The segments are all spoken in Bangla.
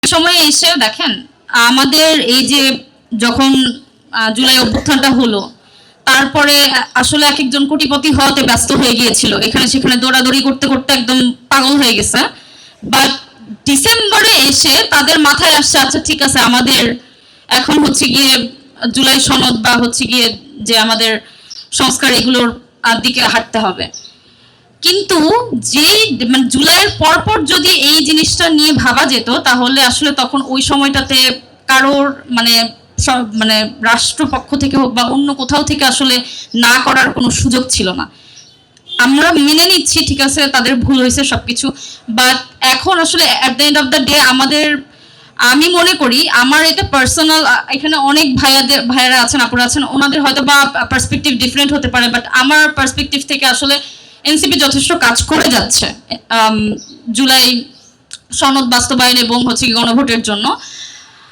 সময়ে এসে দেখেন আমাদের এই যে যখন জুলাই অভ্যুত্থানটা হলো তারপরে আসলে এক একজন কোটিপতি হওয়াতে ব্যস্ত হয়ে গিয়েছিল, এখানে সেখানে দৌড়াদৌড়ি করতে করতে একদম পাগল হয়ে গেছে। বাট ডিসেম্বরে এসে তাদের মাথায় আসছে আচ্ছা ঠিক আছে আমাদের এখন হচ্ছে গিয়ে জুলাই সনদ বা হচ্ছে গিয়ে যে আমাদের সংস্কার এগুলোর দিকে হাঁটতে হবে। কিন্তু যেই মানে জুলাইয়ের পরপর যদি এই জিনিসটা নিয়ে ভাবা যেত তাহলে আসলে তখন ওই সময়টাতে কারোর মানে মানে রাষ্ট্রপক্ষ থেকে হোক বা অন্য কোথাও থেকে আসলে না করার কোনো সুযোগ ছিল না। আমরা মেনে নিচ্ছি ঠিক আছে তাদের ভুল হয়েছে সবকিছু, বাট এখন আসলে at the end of the day আমাদের আমি মনে করি আমার এটা পার্সোনাল, এখানে অনেক ভাইয়ারা আছেন আপুরা আছেন ওনাদের হয়তো বা পার্সপেক্টিভ ডিফারেন্ট হতে পারে, বাট আমার পার্সপেক্টিভ থেকে আসলে এনসিপি যথেষ্ট কাজ করে যাচ্ছে জুলাই সনদ বাস্তবায়ন এবং হচ্ছে গণভোটের জন্য।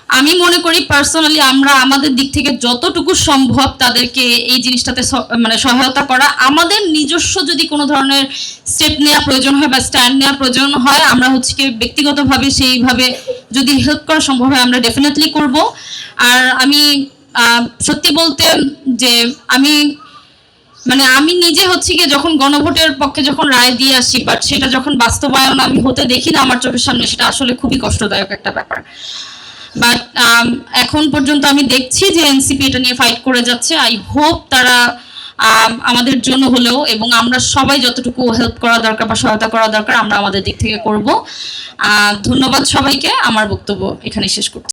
আমি মনে করি পার্সোনালি আমরা আমাদের দিক থেকে যতটুকু সম্ভব তাদেরকে এই জিনিসটাতে মানে সহায়তা করা, আমাদের নিজস্ব যদি কোনো ধরনের স্টেপ নেওয়া প্রয়োজন হয় বা স্ট্যান্ড নেওয়া প্রয়োজন হয় আমরা হচ্ছে কি ব্যক্তিগতভাবে সেইভাবে যদি হেল্প করা সম্ভব হয় আমরা ডেফিনেটলি করব। আর আমি সত্যি বলতে যে আমি নিজে হচ্ছে গিয়ে যখন গণভোটের পক্ষে যখন রায় দিয়ে আসি বাট সেটা যখন বাস্তবায়ন আমি হতে দেখি না আমার চোখের সামনে, সেটা আসলে খুবই কষ্টদায়ক একটা ব্যাপার। বাট এখন পর্যন্ত আমি দেখছি যে এনসিপি এটা নিয়ে ফাইট করে যাচ্ছে। আই হোপ তারা আমাদের জন্য হলেও এবং আমরা সবাই যতটুকু হেল্প করা দরকার বা সহায়তা করা দরকার আমরা আমাদের দিক থেকে করব। ধন্যবাদ সবাইকে, আমার বক্তব্য এখানে শেষ করছি।